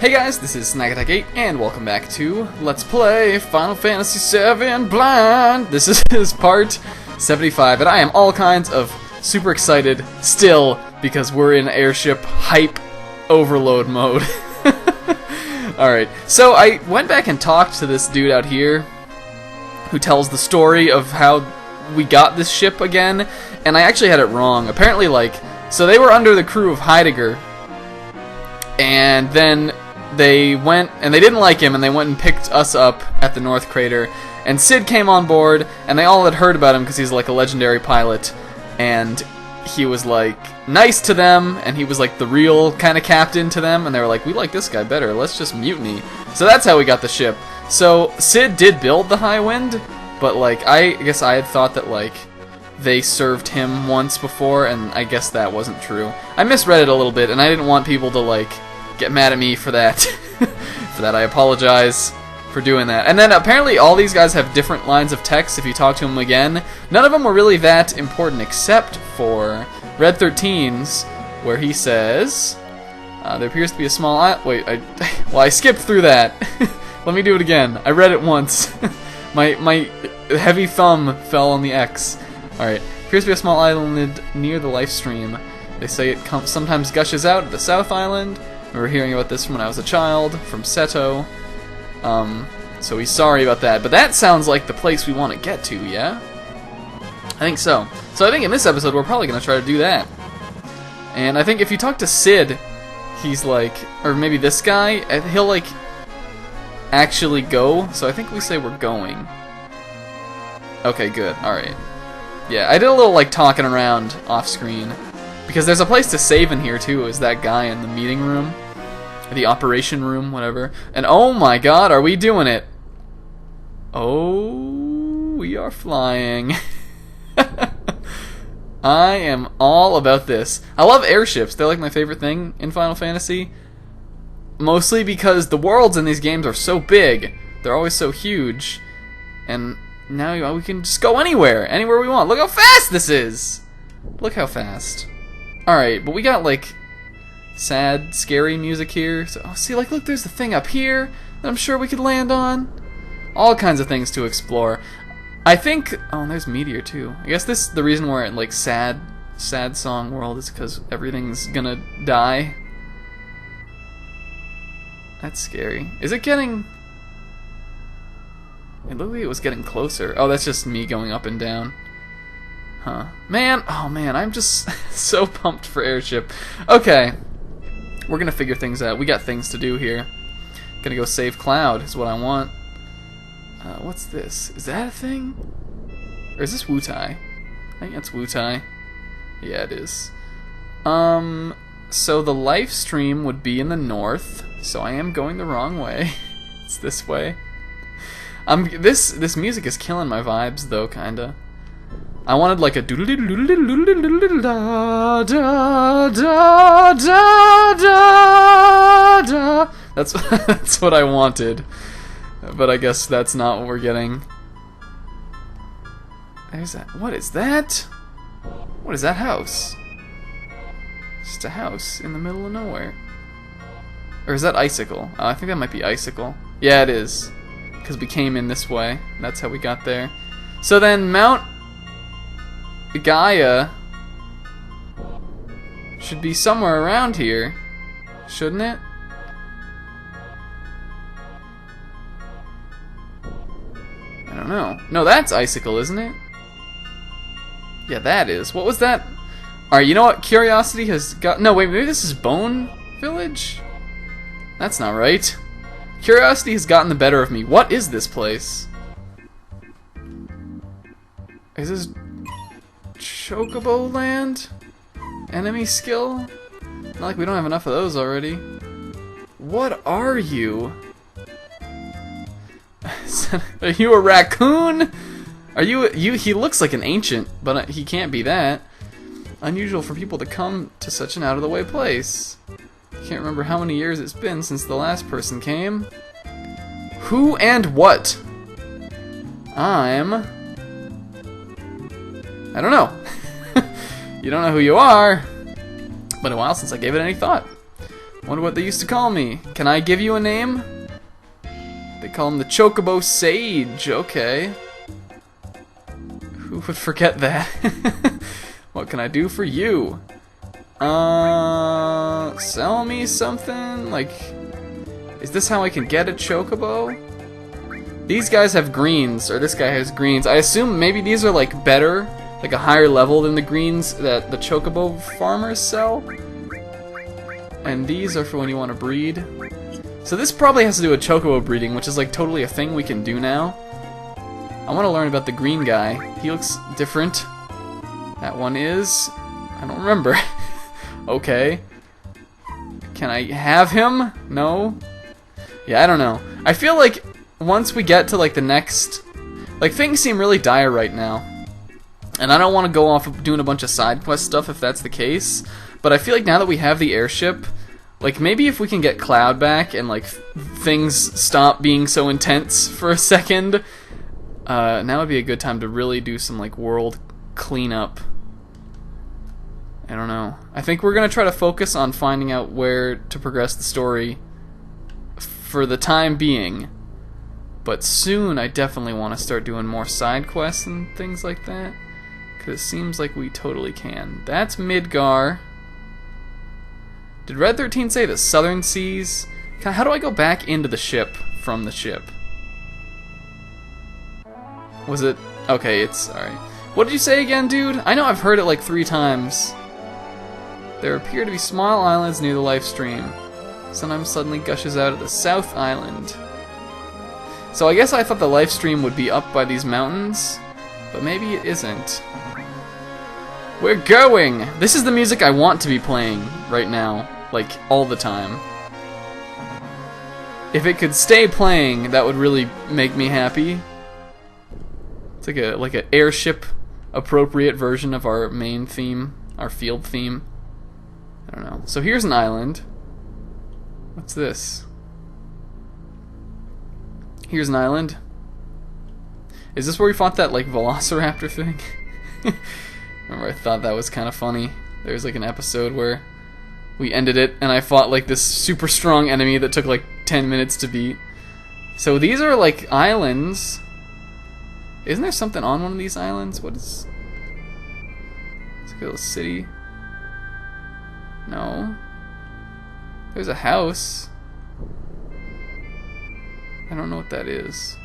Hey guys, this is Snagattack8, and welcome back to Let's Play Final Fantasy VII Blind! This is part 75, and I am all kinds of super excited still, because we're in airship hype overload mode. Alright, so I went back and talked to this dude out here, who tells the story of how we got this ship again, and I actually had it wrong. Apparently, so they were under the crew of Heidegger, and then they went, and they didn't like him, and they went and picked us up at the North Crater, and Sid came on board, and they all had heard about him because he's like a legendary pilot, and he was like nice to them, and he was like the real kind of captain to them, and they were like, we like this guy better, let's just mutiny. So that's how we got the ship. So Sid did build the High Wind, but I guess I had thought that they served him once before, and I guess that wasn't true. I misread it a little bit, and I didn't want people to get mad at me for that. For that, I apologize for doing that. And then apparently all these guys have different lines of text if you talk to them again. None of them were really that important except for Red 13's, where he says, there appears to be a small island. Wait, I skipped through that. Let me do it again. I read it once. my heavy thumb fell on the X. Alright, appears to be a small island near the life stream. They say it sometimes gushes out at the South Island. I remember hearing about this when I was a child, from Seto. So he's sorry about that. But that sounds like the place we want to get to, yeah? I think so. So I think in this episode we're probably going to try to do that. And I think if you talk to Sid, he's or maybe this guy, he'll actually go. So I think we say we're going. Okay, good. Alright. Yeah, I did a little talking around off screen. Because there's a place to save in here too, is that guy in the meeting room. The operation room, whatever. And oh my god, are we doing it? Oh, we are flying. I am all about this. I love airships. They're my favorite thing in Final Fantasy. Mostly because the worlds in these games are so big. They're always so huge. And now we can just go anywhere we want. Look how fast this is! Look how fast. Alright, but we got sad, scary music here. So, see, look, there's the thing up here that I'm sure we could land on. All kinds of things to explore. I think, oh, and there's Meteor too. I guess the reason we're at sad song world is because everything's gonna die. That's scary. Is it getting... It looked like it was getting closer. Oh, that's just me going up and down. Huh. Man, oh man, I'm just so pumped for airship. Okay. We're gonna figure things out. We got things to do here. Gonna go save Cloud is what I want. What's this? Is that a thing? Or is this Wutai? I think that's Wutai. Yeah, it is. So the life stream would be in the north, so I am going the wrong way. It's this way. This music is killing my vibes though, kinda. I wanted a doodle doodle doodle doodle doodle da da da da da da. That's what I wanted, but I guess that's not what we're getting. There's that. What is that? What is that house? Just a house in the middle of nowhere. Or is that Icicle? Oh, I think that might be Icicle. Yeah, it is, because we came in this way. That's how we got there. So then Mount Gaia should be somewhere around here, shouldn't it? I don't know. No, that's Icicle, isn't it? Yeah, that is. What was that? Alright, you know what? Curiosity has got... No, wait, maybe this is Bone Village? That's not right. Curiosity has gotten the better of me. What is this place? Is this... Chocobo Land? Enemy skill? Not like we don't have enough of those already. What are you? Are you a raccoon? Are you? He looks like an ancient, but he can't be that. Unusual for people to come to such an out-of-the-way place. Can't remember how many years it's been since the last person came. Who and what? I don't know. You don't know who you are. Been a while since I gave it any thought. Wonder what they used to call me. Can I give you a name? They call him the Chocobo Sage. Okay. Who would forget that? What can I do for you? Sell me something? Like, is this how I can get a Chocobo? These guys have greens, or this guy has greens. I assume maybe these are like better, like a higher level than the greens that the Chocobo farmers sell. And these are for when you want to breed. So this probably has to do with Chocobo breeding, which is like totally a thing we can do now. I want to learn about the green guy. He looks different. That one is... I don't remember. Okay. Can I have him? No? Yeah, I don't know. I feel like once we get to like the next... Like, things seem really dire right now. And I don't want to go off doing a bunch of side quest stuff if that's the case. But I feel like now that we have the airship, like maybe if we can get Cloud back and like things stop being so intense for a second, now would be a good time to really do some like world cleanup. I don't know. I think we're gonna try to focus on finding out where to progress the story for the time being. But soon I definitely want to start doing more side quests and things like that, because it seems like we totally can. That's Midgar. Did Red 13 say the Southern Seas? How do I go back into the ship from the ship? Was it... Okay, it's... Alright. What did you say again, dude? I know I've heard it like 3 times. There appear to be small islands near the life stream. Sometimes suddenly gushes out at the South Island. So I guess I thought the life stream would be up by these mountains, but maybe it isn't. We're going! This is the music I want to be playing right now, like all the time. If it could stay playing, that would really make me happy. It's like an airship appropriate version of our main theme, our field theme. I don't know. So here's an island. What's this? Here's an island. Is this where we fought that like velociraptor thing? Remember, I thought that was kind of funny. There's like an episode where we ended it and I fought like this super strong enemy that took like 10 minutes to beat. So these are like islands. Isn't there something on one of these islands? What is... It's like a little city. No. There's a house. I don't know what that is.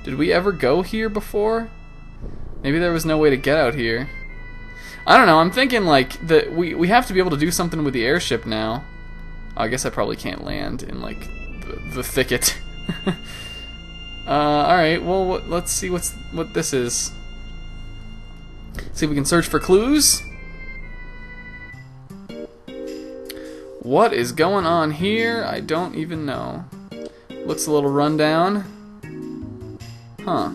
Did we ever go here before? Maybe there was no way to get out here. I don't know, I'm thinking like that we have to be able to do something with the airship now. Oh, I guess I probably can't land in like the thicket. Alright, well let's see what this is. See if we can search for clues. What is going on here? I don't even know. Looks a little rundown. Huh.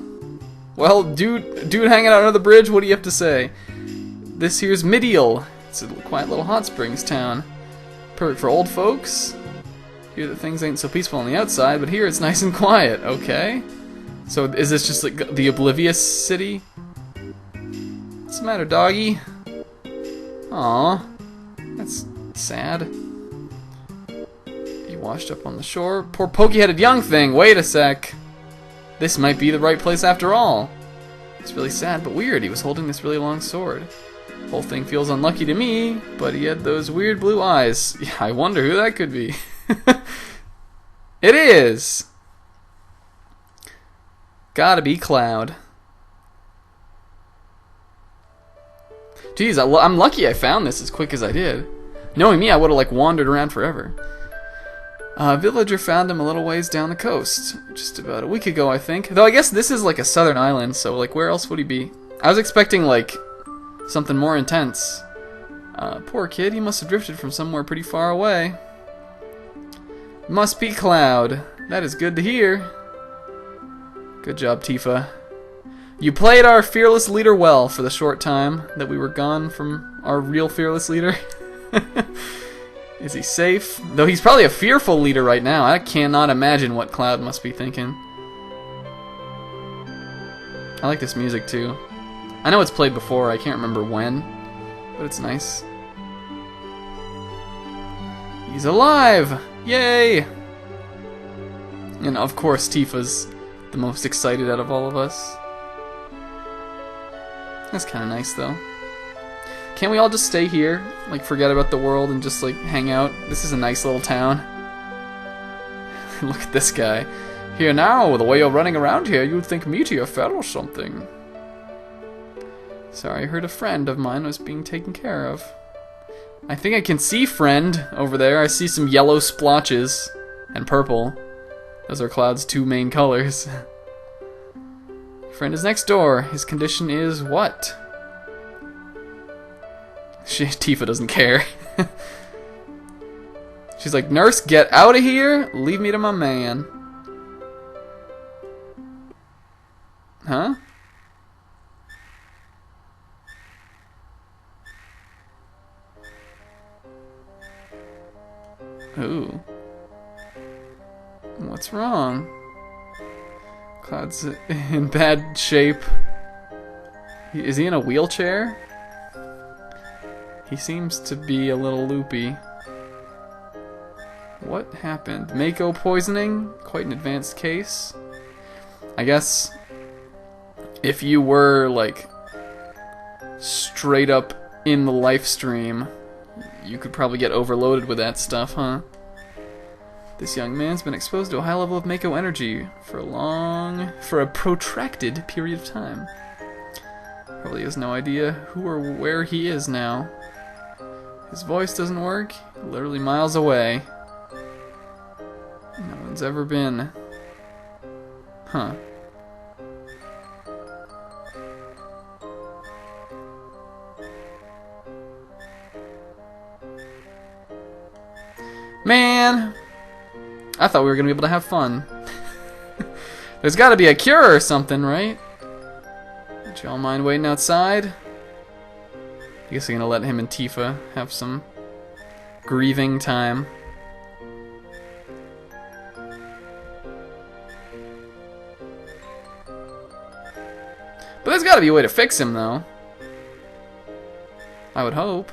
Well, dude hanging out under the bridge, what do you have to say? This here's Midial. It's a quiet little hot springs town. Perfect for old folks. Here that things ain't so peaceful on the outside, but here it's nice and quiet. Okay. So is this just like the oblivious city? What's the matter, doggy? Aw. That's sad. He washed up on the shore. Poor pokey-headed young thing. Wait a sec. This might be the right place after all. It's really sad but weird. He was holding this really long sword. Whole thing feels unlucky to me, but he had those weird blue eyes. Yeah, I wonder who that could be. It is! Gotta be Cloud. Jeez, I'm lucky I found this as quick as I did. Knowing me, I would've like wandered around forever. A villager found him a little ways down the coast. Just about a week ago, I think. Though I guess this is like a southern island, so like where else would he be? I was expecting like something more intense. Poor kid, he must have drifted from somewhere pretty far away. Must be Cloud. That is good to hear. Good job, Tifa. You played our fearless leader well for the short time that we were gone from our real fearless leader. Is he safe? Though he's probably a fearful leader right now. I cannot imagine what Cloud must be thinking. I like this music too. I know it's played before, I can't remember when, but it's nice. He's alive! Yay! And of course Tifa's the most excited out of all of us. That's kind of nice though. Can't we all just stay here? Like forget about the world and just like hang out? This is a nice little town. Look at this guy. Here now, the way you're running around here, you'd think Meteor fell or something. Sorry, I heard a friend of mine was being taken care of. I think I can see friend over there. I see some yellow splotches and purple. Those are Cloud's two main colors. Friend is next door. His condition is what? Tifa doesn't care. She's like, Nurse, get out of here. Leave me to my man. Huh? Ooh. What's wrong? Cloud's in bad shape. Is he in a wheelchair? He seems to be a little loopy. What happened? Mako poisoning? Quite an advanced case. I guess if you were like straight up in the live stream, you could probably get overloaded with that stuff, huh? This young man's been exposed to a high level of Mako energy for a protracted period of time. Probably has no idea who or where he is now. His voice doesn't work, literally miles away. No one's ever been. Huh. Man! I thought we were gonna be able to have fun. There's gotta be a cure or something, right? Would y'all mind waiting outside? I guess I'm gonna let him and Tifa have some grieving time. But there's gotta be a way to fix him, though. I would hope.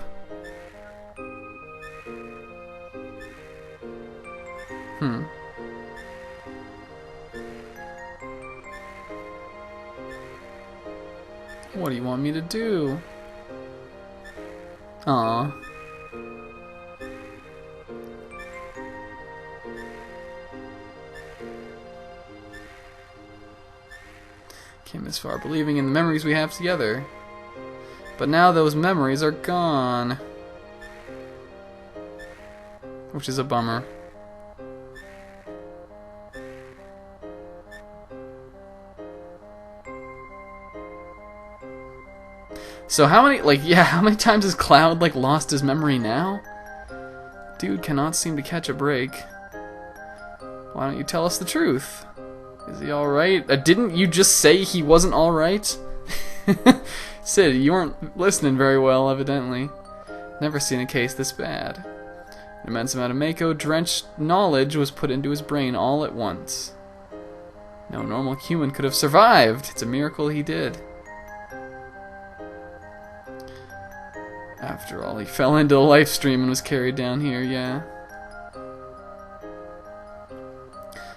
What do you want me to do? Aww. Came this far believing in the memories we have together. But now those memories are gone. Which is a bummer. So how many times has Cloud, like, lost his memory now? Dude cannot seem to catch a break. Why don't you tell us the truth? Is he alright? Didn't you just say he wasn't alright? Sid, you weren't listening very well, evidently. Never seen a case this bad. An immense amount of Mako-drenched knowledge was put into his brain all at once. No normal human could have survived. It's a miracle he did. After all, he fell into the live stream and was carried down here, yeah.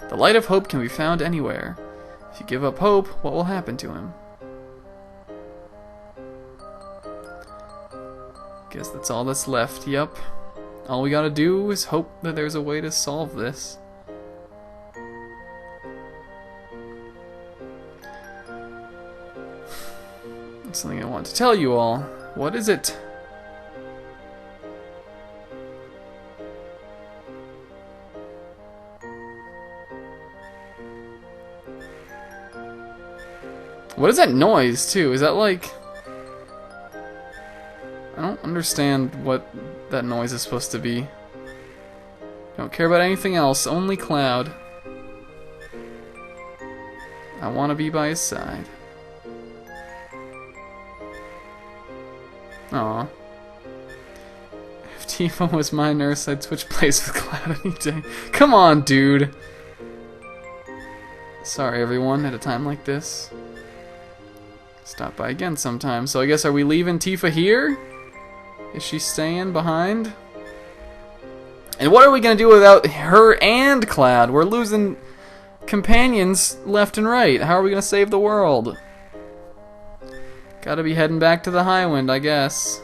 The light of hope can be found anywhere. If you give up hope, what will happen to him? Guess that's all that's left, yep. All we gotta do is hope that there's a way to solve this. That's something I want to tell you all. What is it? What is that noise, too? Is that like... I don't understand what that noise is supposed to be. Don't care about anything else, only Cloud. I want to be by his side. Aw. If Tifa was my nurse, I'd switch places with Cloud any day. Come on, dude! Sorry, everyone, at a time like this. Stop by again sometime. So I guess, are we leaving Tifa here? Is she staying behind? And what are we going to do without her and Cloud? We're losing companions left and right. How are we going to save the world? Gotta be heading back to the Highwind, I guess.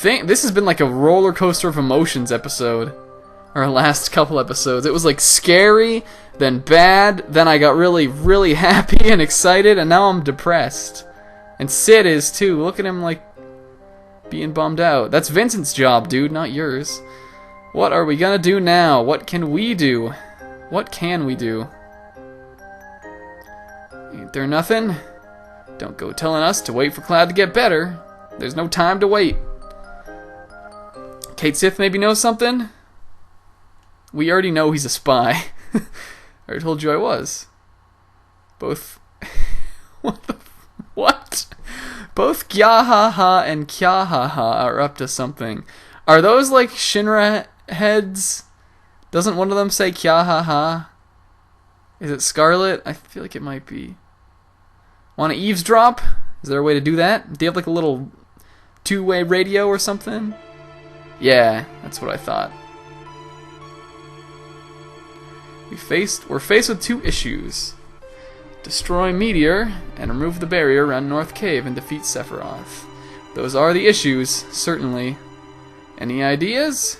This has been like a roller coaster of emotions episode. Our last couple episodes. It was like scary, then bad, then I got really, really happy and excited, and now I'm depressed. And Sid is too. Look at him like being bummed out. That's Vincent's job, dude, not yours. What are we gonna do now? What can we do? What can we do? Ain't there nothing? Don't go telling us to wait for Cloud to get better. There's no time to wait. Kate Sith maybe knows something? We already know he's a spy. I already told you I was. Both... What? Both Gyahaha and Kyahaha are up to something. Are those like Shinra heads? Doesn't one of them say Kyahaha? Is it Scarlet? I feel like it might be. Want to eavesdrop? Is there a way to do that? Do you have like a little two-way radio or something? Yeah, that's what I thought. We're faced with two issues. Destroy Meteor and remove the barrier around North Cave and defeat Sephiroth. Those are the issues, certainly. Any ideas?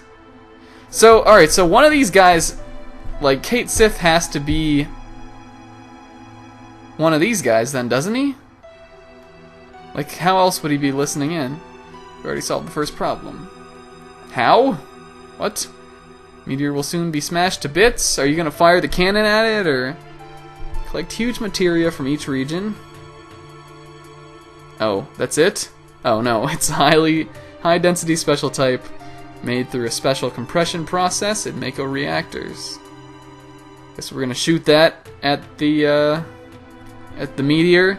So, alright, so one of these guys, like Kate Sith has to be one of these guys then, doesn't he? Like, how else would he be listening in? We already solved the first problem. How? What? Meteor will soon be smashed to bits? Are you gonna fire the cannon at it, or collect huge materia from each region? Oh, that's it? Oh no, it's a high density special type made through a special compression process in Mako reactors. Guess we're gonna shoot that at the meteor.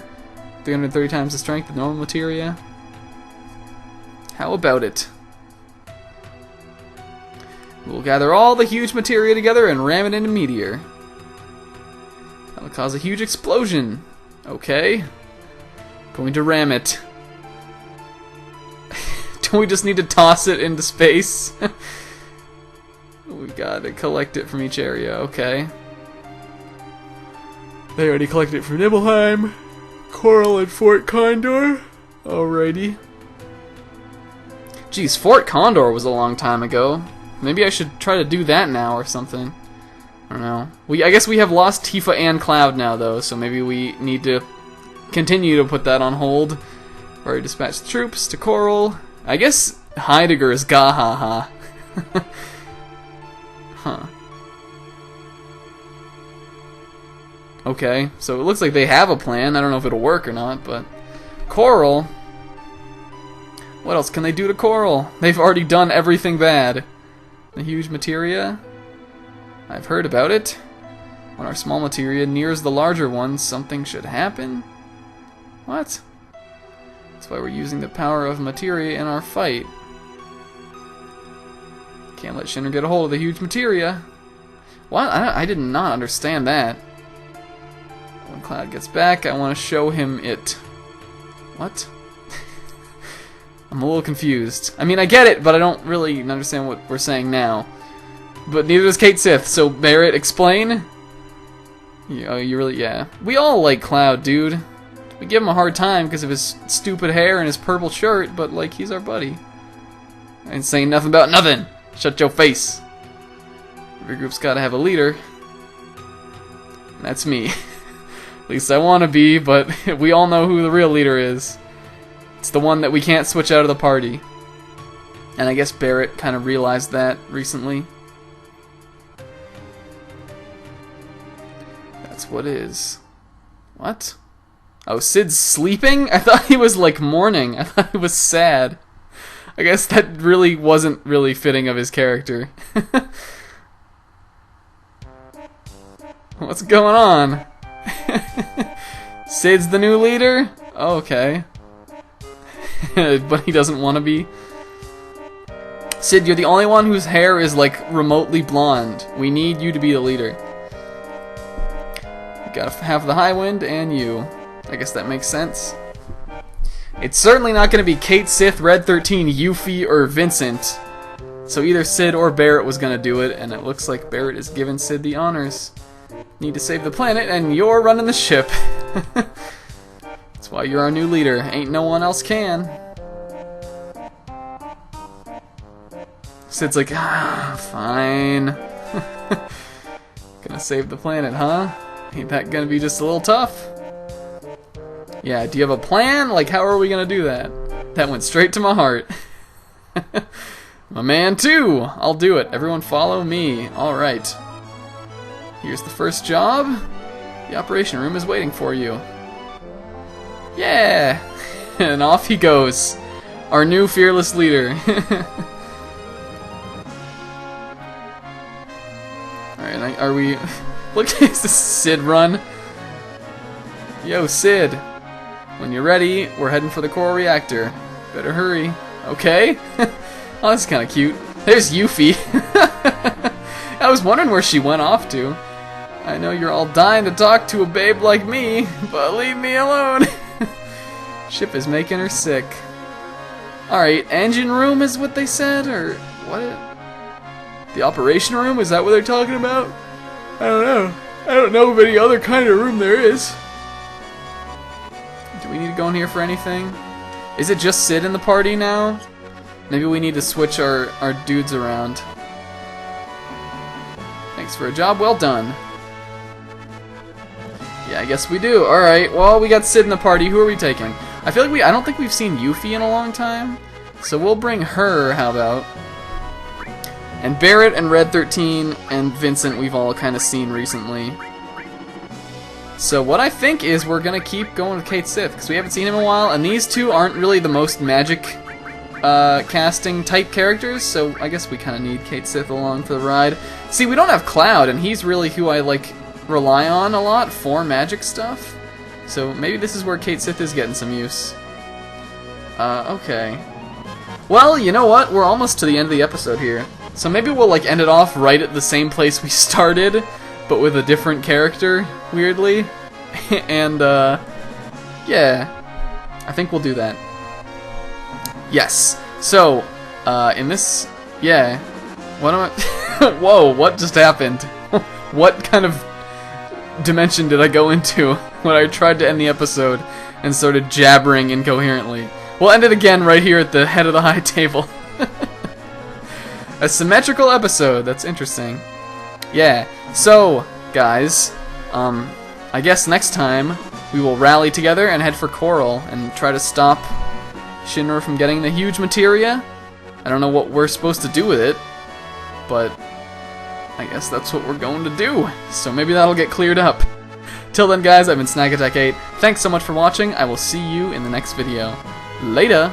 330 times the strength of normal materia. How about it? We'll gather all the huge materia together and ram it into Meteor. That'll cause a huge explosion. Okay. Going to ram it. Don't we just need to toss it into space? We've got to collect it from each area. Okay. They already collected it from Nibelheim, Coral, and Fort Condor. Alrighty. Geez, Fort Condor was a long time ago. Maybe I should try to do that now or something. I don't know. I guess we have lost Tifa and Cloud now, though, so maybe we need to continue to put that on hold. Already dispatched troops to Coral. I guess Heidegger is Gahaha. Huh. Okay, so it looks like they have a plan. I don't know if it'll work or not, but... Coral? What else can they do to Coral? They've already done everything bad. The huge materia? I've heard about it. When our small materia nears the larger ones, something should happen? What? That's why we're using the power of materia in our fight. Can't let Shinra get a hold of the huge materia. What? I did not understand that. When Cloud gets back, I want to show him it. What? I'm a little confused. I mean, I get it, but I don't really understand what we're saying now. But neither does Kate Sith, so Barrett, explain? Oh, you really, yeah. We all like Cloud, dude. We give him a hard time because of his stupid hair and his purple shirt, but, like, he's our buddy. I ain't saying nothing about nothing. Shut your face. Every group's gotta have a leader. And that's me. At least I want to be, but we all know who the real leader is. It's the one that we can't switch out of the party. And I guess Barrett kind of realized that recently. That's what is. What? Oh, Sid's sleeping? I thought he was like mourning. I thought he was sad. I guess that really wasn't really fitting of his character. What's going on? Sid's the new leader? Oh, okay. But he doesn't want to be. Sid, you're the only one whose hair is like remotely blonde. We need you to be the leader. You gotta have the high wind, and you. I guess that makes sense. It's certainly not gonna be Kate, Sith, Red 13, Yuffie, or Vincent. So either Sid or Barrett was gonna do it, and it looks like Barrett is giving Sid the honors. Need to save the planet, and you're running the ship. That's why you're our new leader. Ain't no one else can. Sid's like, fine. Gonna save the planet, huh? Ain't that gonna be just a little tough? Yeah, do you have a plan? Like, how are we gonna do that? That went straight to my heart. My man, too! I'll do it. Everyone follow me. Alright. Here's the first job. The operation room is waiting for you. Yeah! And off he goes. Our new fearless leader. Alright, are we... Look, is this Sid run? Yo, Sid. When you're ready, we're heading for the core reactor. Better hurry. Okay? Oh, that's kind of cute. There's Yuffie. I was wondering where she went off to. I know you're all dying to talk to a babe like me, but leave me alone. Ship is making her sick. Alright, engine room is what they said? Or what? The operation room? Is that what they're talking about? I don't know. I don't know of any other kind of room there is. Do we need to go in here for anything? Is it just Sid in the party now? Maybe we need to switch our dudes around. Thanks for a job well done. Yeah, I guess we do. Alright, well, we got Sid in the party. Who are we taking? I feel like I don't think we've seen Yuffie in a long time. So we'll bring her, how about? And Barrett and Red 13 and Vincent we've all kind of seen recently. So what I think is we're going to keep going with Kate Sith, because we haven't seen him in a while, and these two aren't really the most magic casting type characters, so I guess we kind of need Kate Sith along for the ride. See, we don't have Cloud, and he's really who I like rely on a lot for magic stuff. So maybe this is where Kate Sith is getting some use. Okay. Well, you know what? We're almost to the end of the episode here. So maybe we'll like end it off right at the same place we started, but with a different character, weirdly. And, yeah. I think we'll do that. Yes. So, in this... Yeah. What am I... Whoa, what just happened? What kind of dimension did I go into when I tried to end the episode and started jabbering incoherently? We'll end it again right here at the head of the high table. A symmetrical episode. That's interesting. Yeah. So, guys, I guess next time we will rally together and head for Coral and try to stop Shinra from getting the huge materia. I don't know what we're supposed to do with it, but I guess that's what we're going to do. So maybe that'll get cleared up. Till then, guys, I've been Snack Attack 8. Thanks so much for watching. I will see you in the next video. Later!